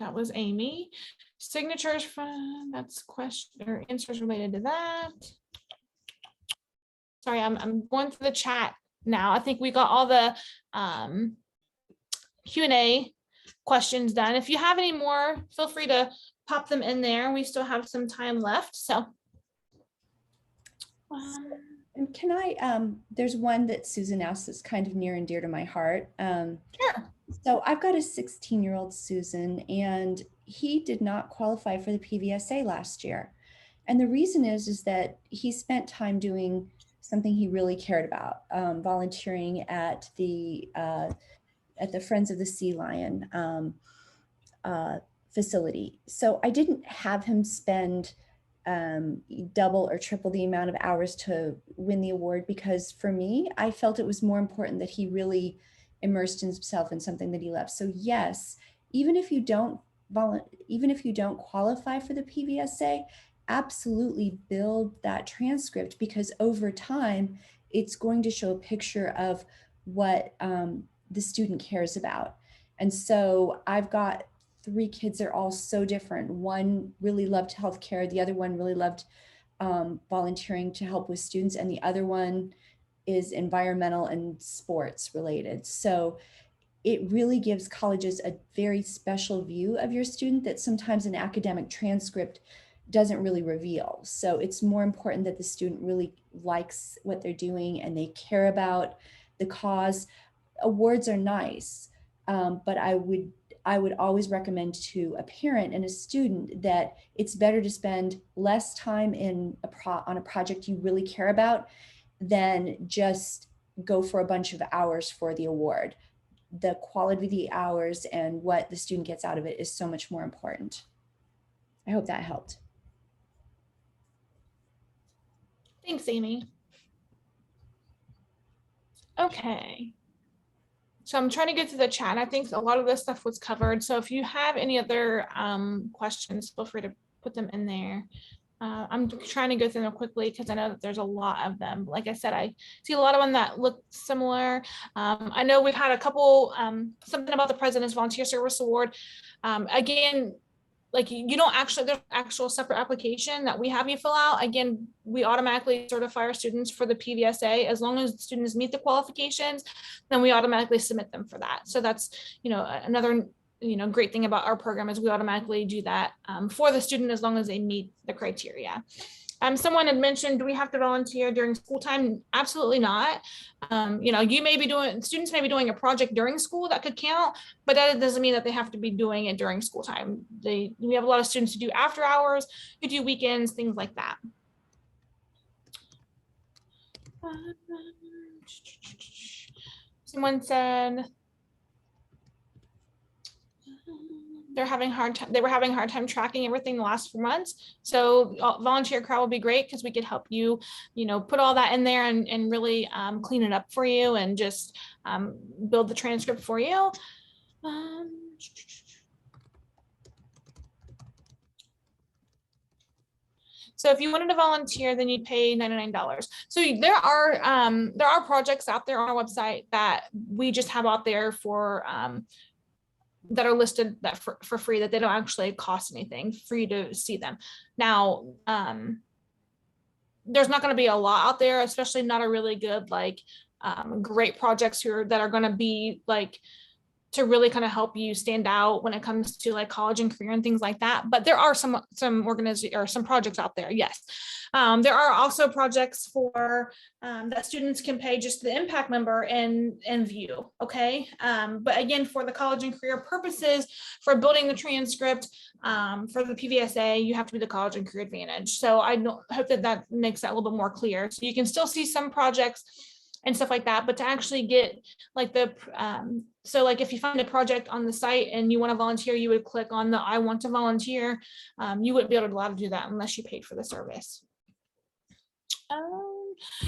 that was Amy. Signatures from, that's question or answers related to that. Sorry, I'm going through the chat now. I think we got all the Q&A questions done. If you have any more, feel free to pop them in there. We still have some time left, so. And can I, there's one that Susan asked that's kind of near and dear to my heart. Sure. So I've got a 16-year-old Susan, and he did not qualify for the Pbsa last year. And the reason is that he spent time doing something he really cared about, volunteering at the Friends of the Sea Lion facility. So I didn't have him spend double or triple the amount of hours to win the award, because for me, I felt it was more important that he really immersed himself in something that he loved. So yes, even if you don't qualify for the Pbsa, absolutely build that transcript, because over time, it's going to show a picture of what the student cares about. And so I've got 3 kids, they're all so different. One really loved healthcare. The other one really loved volunteering to help with students. And the other one is environmental and sports related. So it really gives colleges a very special view of your student that sometimes an academic transcript doesn't really reveal. So it's more important that the student really likes what they're doing and they care about the cause. Awards are nice, but I would always recommend to a parent and a student that it's better to spend less time on a project you really care about than just go for a bunch of hours for the award. The quality of the hours and what the student gets out of it is so much more important. I hope that helped. Thanks, Amy. Okay. So I'm trying to get to the chat. I think a lot of this stuff was covered. So if you have any other questions, feel free to put them in there. I'm trying to go through them quickly because I know that there's a lot of them. Like I said, I see a lot of them that look similar. I know we've had a couple, something about the President's Volunteer Service Award. Again, like you don't actually, there's actual separate application that we have you fill out. Again, we automatically certify our students for the Pbsa. As long as students meet the qualifications, then we automatically submit them for that. So that's, another, great thing about our program is we automatically do that for the student as long as they meet the criteria. Someone had mentioned, do we have to volunteer during school time? Absolutely not. Students may be doing a project during school that could count, but that doesn't mean that they have to be doing it during school time. We have a lot of students who do after hours, who do weekends, things like that. Someone said they were having a hard time tracking everything the last 4 months. So VolunteerCrowd will be great because we could help you, put all that in there and really clean it up for you and just build the transcript for you. So if you wanted to volunteer, then you'd pay $99. So there are projects out there on our website that we just have out there for that are listed that for free, that they don't actually cost anything for you to see them. Now, there's not going to be a lot out there, especially not a really good, great projects that are going to be to really kind of help you stand out when it comes to college and career and things like that. But there are some organizations or some projects out there. Yes. There are also projects for that students can pay just the impact member and view. Okay. But again, for the college and career purposes, for building the transcript, for the PVSA, you have to be the college and career advantage. So I hope that makes that a little bit more clear. So you can still see some projects and stuff like that, but to actually get if you find a project on the site and you want to volunteer, you would click on the I want to volunteer. You wouldn't be allowed to do that unless you paid for the service.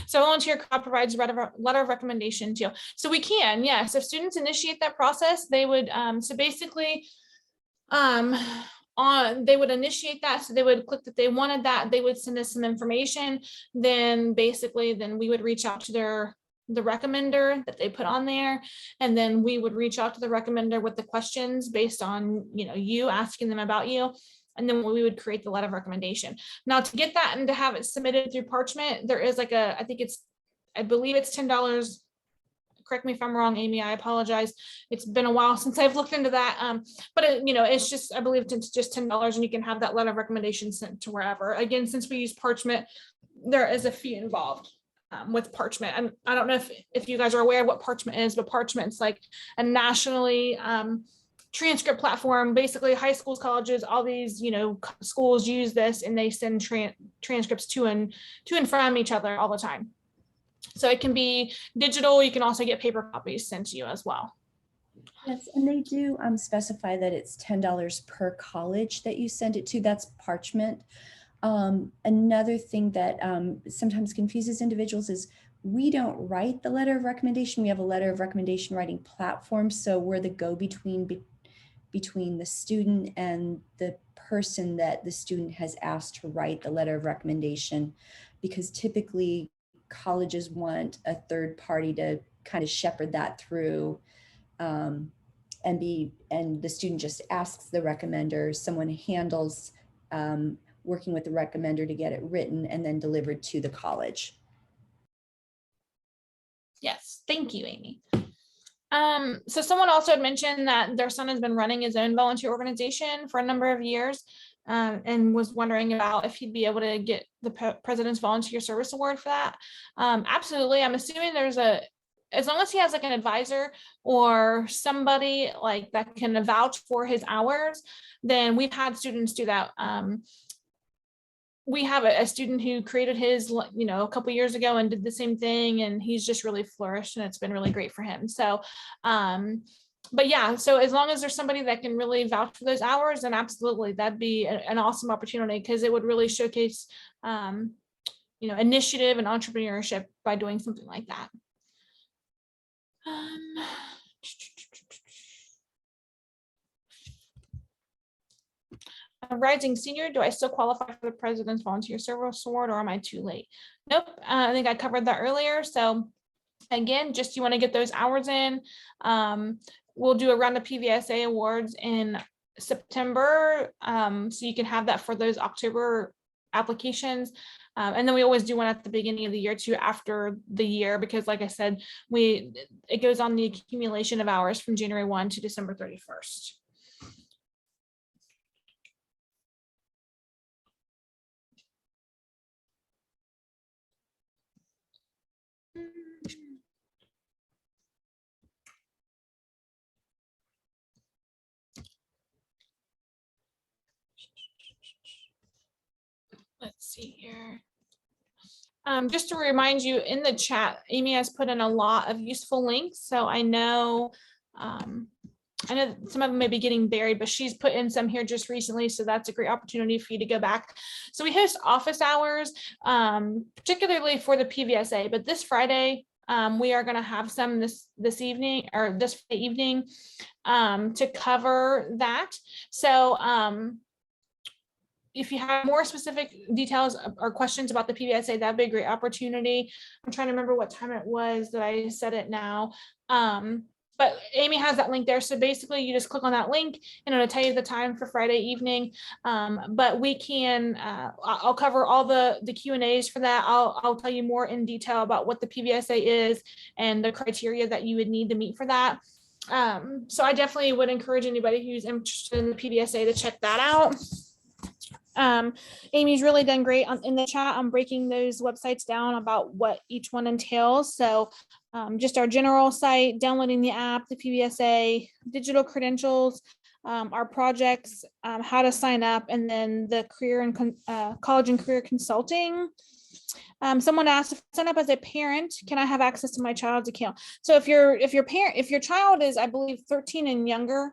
So VolunteerCrowd provides a letter of recommendation too. So we can, yes, if students initiate that process, they would, so basically, they would initiate that. So they would click that they wanted that, they would send us some information. Then we would reach out to the recommender that they put on there. And then we would reach out to the recommender with the questions based on, you asking them about you. And then we would create the letter of recommendation. Now to get that and to have it submitted through Parchment, there is I believe it's $10. Correct me if I'm wrong, Amy, I apologize. It's been a while since I've looked into that. But it's just, I believe it's just $10 and you can have that letter of recommendation sent to wherever. Again, since we use Parchment, there is a fee involved with Parchment. And I don't know if you guys are aware of what Parchment is, but Parchment's like a nationally transcript platform. Basically high schools, colleges, all these, schools use this and they send transcripts to and from each other all the time. So it can be digital. You can also get paper copies sent to you as well. Yes, and they do specify that it's $10 per college that you send it to. That's Parchment. Another thing that sometimes confuses individuals is we don't write the letter of recommendation. We have a letter of recommendation writing platform. So we're the go-between between the student and the person that the student has asked to write the letter of recommendation, because typically colleges want a third party to kind of shepherd that through and the student just asks the recommender, someone handles working with the recommender to get it written and then delivered to the college. Yes, thank you, Amy. So someone also had mentioned that their son has been running his own volunteer organization for a number of years and was wondering about if he'd be able to get the President's Volunteer Service Award for that. Absolutely. I'm assuming as long as he has an advisor or somebody that can vouch for his hours, then we've had students do that. We have a student who created his, a couple years ago and did the same thing, and he's just really flourished and it's been really great for him. So, but yeah, so as long as there's somebody that can really vouch for those hours, then absolutely, that'd be an awesome opportunity, because it would really showcase, initiative and entrepreneurship by doing something like that. A rising senior, do I still qualify for the President's Volunteer Service Award, or am I too late? Nope, I think I covered that earlier. So again, just you want to get those hours in. We'll do a round of PVSA awards in September, so you can have that for those October applications. And then we always do one at the beginning of the year too, after the year, because like I said, it goes on the accumulation of hours from January 1 to December 31st. see here. Just to remind you, in the chat, Amy has put in a lot of useful links. So I know some of them may be getting buried, but she's put in some here just recently. So that's a great opportunity for you to go back. So we host office hours, particularly for the PVSA, but this Friday, we are going to have some this evening or this evening to cover that. So if you have more specific details or questions about the PVSA, that'd be a great opportunity. I'm trying to remember what time it was that I said it now. But Amy has that link there. So basically you just click on that link and it'll tell you the time for Friday evening. But we can, I'll cover all the Q&As for that. I'll tell you more in detail about what the PVSA is and the criteria that you would need to meet for that. So I definitely would encourage anybody who's interested in the PVSA to check that out. Amy's really done great in the chat on breaking those websites down about what each one entails. So just our general site, downloading the app, the PVSA, digital credentials, our projects, how to sign up, and then the career and college and career consulting. Someone asked, if I sign up as a parent, can I have access to my child's account? So if your child is, I believe, 13 and younger,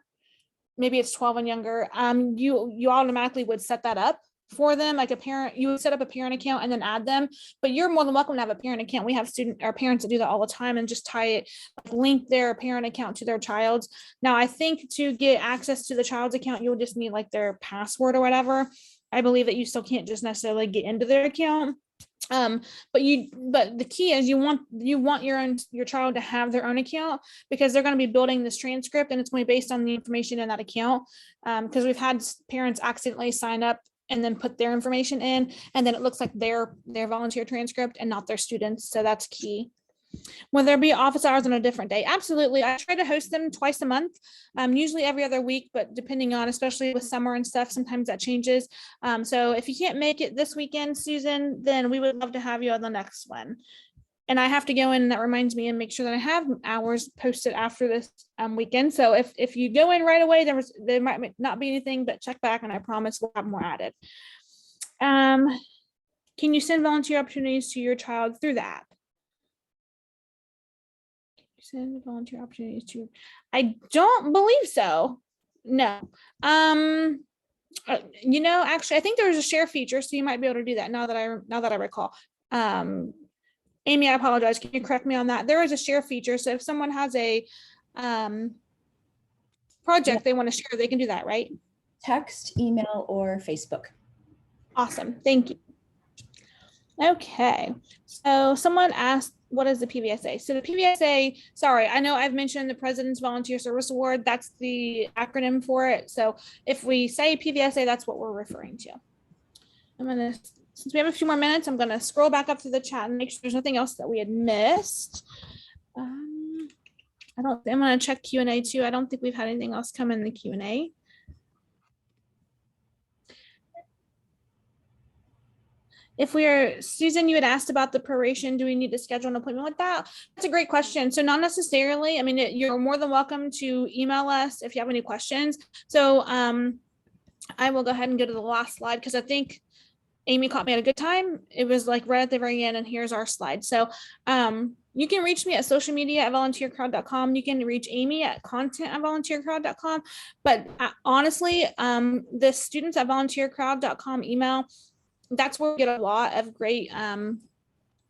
maybe it's 12 and younger, you automatically would set that up for them. Like a parent, you would set up a parent account and then add them, but you're more than welcome to have a parent account. We have parents that do that all the time and just tie it, link their parent account to their child's. Now, I think to get access to the child's account, you'll just need like their password or whatever. I believe that you still can't just necessarily get into their account. But the key is you want your child to have their own account, because they're going to be building this transcript and it's going to be based on the information in that account. Because we've had parents accidentally sign up and then put their information in, and then it looks like their volunteer transcript and not their students. So that's key. Will there be office hours on a different day? Absolutely. I try to host them twice a month, usually every other week, but depending on, especially with summer and stuff, sometimes that changes. So if you can't make it this weekend, Susan, then we would love to have you on the next one. And I have to go in, and that reminds me, and make sure that I have hours posted after this weekend. So if you go in right away, there might not be anything, but check back and I promise we'll have more added. Can you send volunteer opportunities to your child through the app? Send volunteer opportunities to, I don't believe so. No. Actually, I think there was a share feature, so you might be able to do that now that I recall. Amy, I apologize. Can you correct me on that? There is a share feature. So if someone has a project they want to share, they can do that, right? Text, email, or Facebook. Awesome. Thank you. Okay. So someone asked, what is the PVSA? So the PVSA, sorry, I know I've mentioned the President's Volunteer Service Award. That's the acronym for it. So if we say PVSA, that's what we're referring to. Since we have a few more minutes, I'm going to scroll back up to the chat and make sure there's nothing else that we had missed. I'm going to check Q&A too. I don't think we've had anything else come in the Q&A. Susan, you had asked about the proration. Do we need to schedule an appointment with that? That's a great question. So not necessarily. I mean, you're more than welcome to email us if you have any questions. So I will go ahead and go to the last slide, because I think Amy caught me at a good time. It was like right at the very end, and here's our slide. So you can reach me at social media at volunteercrowd.com. You can reach Amy at content@volunteercrowd.com. But honestly, the students at volunteercrowd.com email, that's where we get a lot of great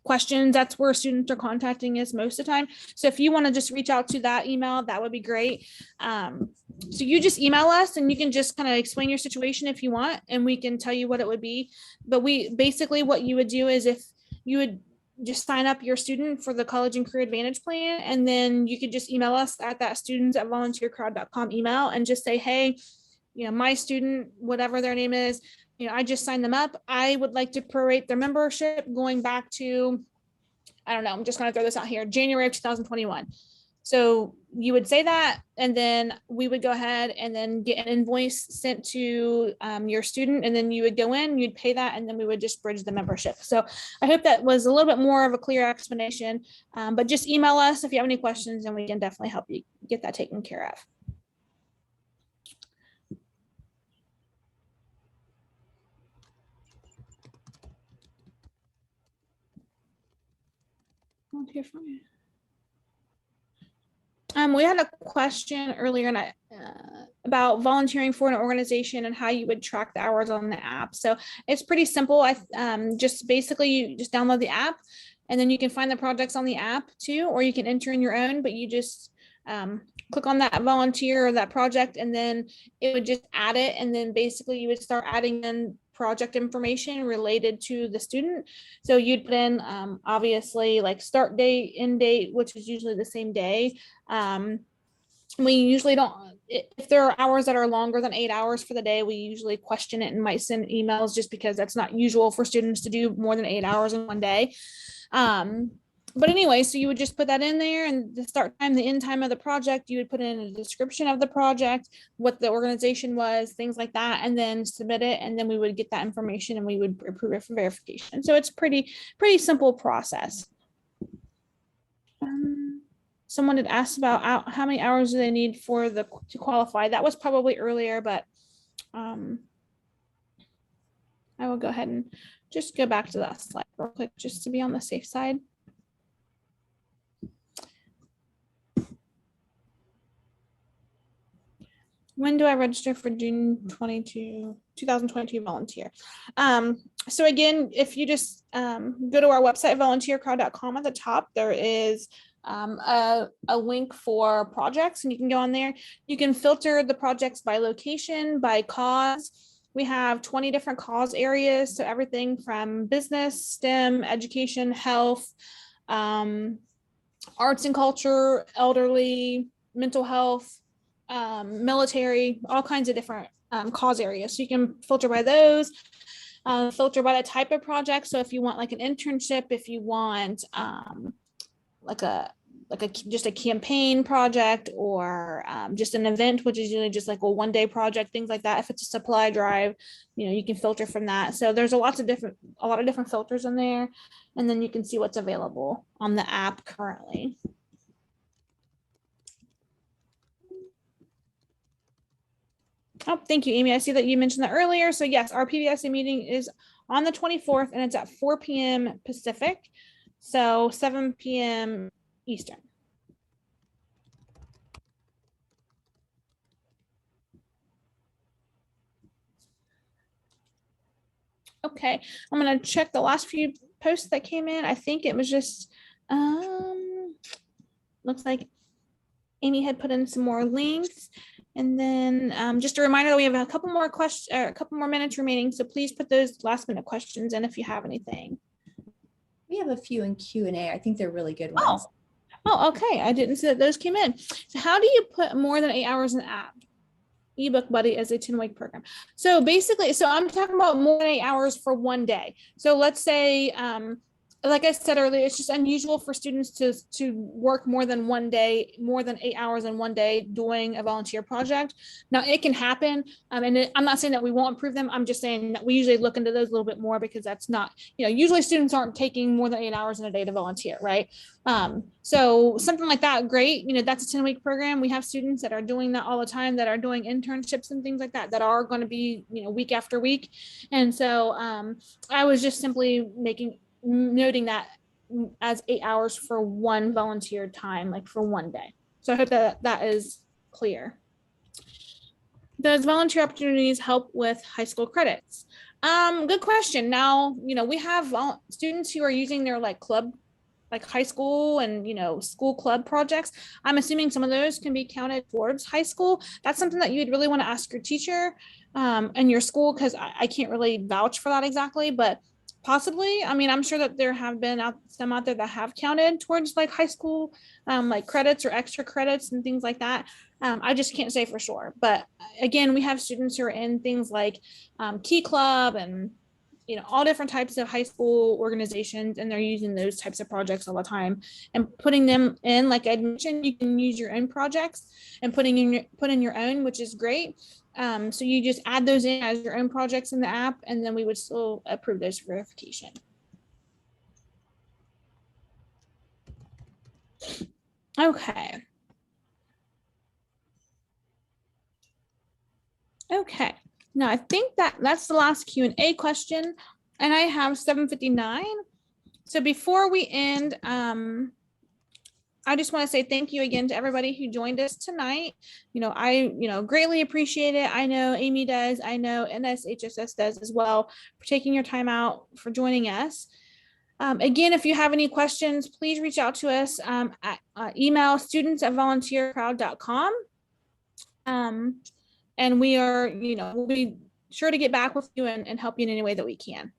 questions. That's where students are contacting us most of the time. So if you want to just reach out to that email, that would be great. So you just email us and you can just kind of explain your situation if you want, and we can tell you what it would be. But what you would do is, if you would just sign up your student for the College and Career Advantage Plan, and then you could just email us at that students@volunteercrowd.com email and just say, hey, my student, whatever their name is, I just signed them up. I would like to prorate their membership going back to, I don't know, I'm just going to throw this out here, January of 2021. So you would say that, and then we would go ahead and then get an invoice sent to your student, and then you would go in, you'd pay that, and then we would just bridge the membership. So I hope that was a little bit more of a clear explanation, but just email us if you have any questions, and we can definitely help you get that taken care of. Volunteer for me. We had a question earlier about volunteering for an organization and how you would track the hours on the app. So it's pretty simple. Just basically you just download the app, and then you can find the projects on the app too, or you can enter in your own, but you just click on that volunteer or that project, and then it would just add it. And then basically you would start adding in project information related to the student. So you'd put in obviously like start date, end date, which is usually the same day. We usually don't, if there are hours that are longer than 8 hours for the day, we usually question it and might send emails, just because that's not usual for students to do more than 8 hours in one day. But anyway, so you would just put that in there, and the start time, the end time of the project, you would put in a description of the project, what the organization was, things like that, and then submit it. And then we would get that information and we would approve it for verification. So it's pretty simple process. Someone had asked about how many hours do they need to qualify. That was probably earlier, but I will go ahead and just go back to that slide real quick, just to be on the safe side. When do I register for June 2022 volunteer? So again, if you just go to our website, volunteercrowd.com, at the top, there is a link for projects, and you can go on there. You can filter the projects by location, by cause. We have 20 different cause areas. So everything from business, STEM, education, health, arts and culture, elderly, mental health, military, all kinds of different cause areas. So you can filter by those, filter by the type of project. So if you want like an internship, if you want just a campaign project, or just an event, which is usually just like a one-day project, things like that. If it's a supply drive, you can filter from that. So there's a lot of different filters in there, and then you can see what's available on the app currently. Oh, thank you, Amy. I see that you mentioned that earlier. So yes, our PBSA meeting is on the 24th, and it's at 4 p.m. Pacific, so 7 p.m. Eastern. Okay, I'm gonna check the last few posts that came in. I think it was just, looks like Amy had put in some more links. And then just a reminder that we have a couple more questions, or a couple more minutes remaining. So please put those last minute questions in if you have anything. We have a few in Q&A. I think they're really good ones. Oh, okay. I didn't see that those came in. So how do you put more than 8 hours in the app? Ebook Buddy as a 10-week program. So basically, I'm talking about more than 8 hours for one day. So let's say, like I said earlier, it's just unusual for students to work more than 1 day, more than 8 hours in one day doing a volunteer project. Now it can happen. And I'm not saying that we won't improve them. I'm just saying that we usually look into those a little bit more, because that's not, usually students aren't taking more than 8 hours in a day to volunteer, right? So something like that, great. That's a 10-week program. We have students that are doing that all the time, that are doing internships and things like that, that are going to be, week after week. And so I was just simply noting that as 8 hours for one volunteer time, like for one day. So I hope that is clear. Does volunteer opportunities help with high school credits? Good question. Now, we have students who are using their club, like high school and school club projects. I'm assuming some of those can be counted towards high school. That's something that you'd really want to ask your teacher and your school, because I can't really vouch for that exactly, but possibly. I mean, I'm sure that there have been some out there that have counted towards high school, credits or extra credits and things like that. I just can't say for sure. But again, we have students who are in things like Key Club and all different types of high school organizations, and they're using those types of projects all the time and putting them in. Like I mentioned, you can use your own projects and put in your own, which is great. So you just add those in as your own projects in the app, and then we would still approve those for verification. Okay. Okay. Now I think that's the last Q&A question, and I have 7:59. So before we end, I just want to say thank you again to everybody who joined us tonight. I greatly appreciate it. I know Amy does. I know NSHSS does as well, for taking your time out for joining us. Again, if you have any questions, please reach out to us at email students@volunteercrowd.com. And we are, we'll be sure to get back with you and help you in any way that we can.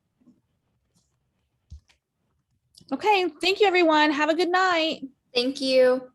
Okay, thank you, everyone. Have a good night. Thank you.